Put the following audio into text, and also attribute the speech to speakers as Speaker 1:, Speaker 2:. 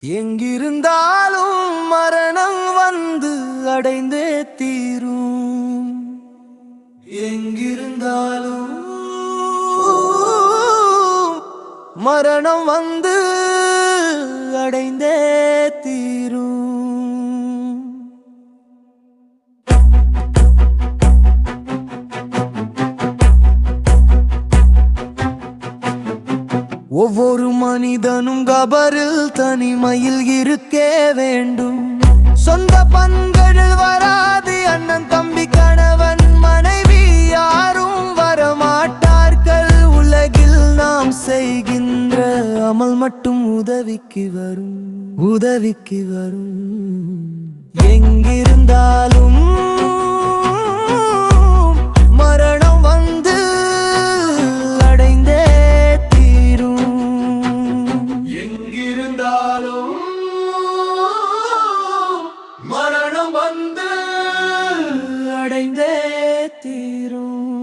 Speaker 1: எங்கிருந்தாலும் மரணம் வந்து அடைந்தே தீரும். எங்கிருந்தாலும் மரணம் வந்து அடைந்தே தீரும். ஒவ்வொரு மனிதனும் கபரில் தனிமையில் இருக்கே வேண்டும். சொந்த பண்களில் வராது அண்ணன் தம்பி கணவன் மனைவி யாரும் வரமாட்டார்கள். உலகில் நாம் செய்கின்ற அமல் மட்டும் உதவிக்கு வரும், உதவிக்கு வரும். எங்கிருந்தாலும் மரணம் வந்து அடைந்தே தீரும். எங்கிருந்தாலும் மரணம் வந்து அடைந்தே தீரும்.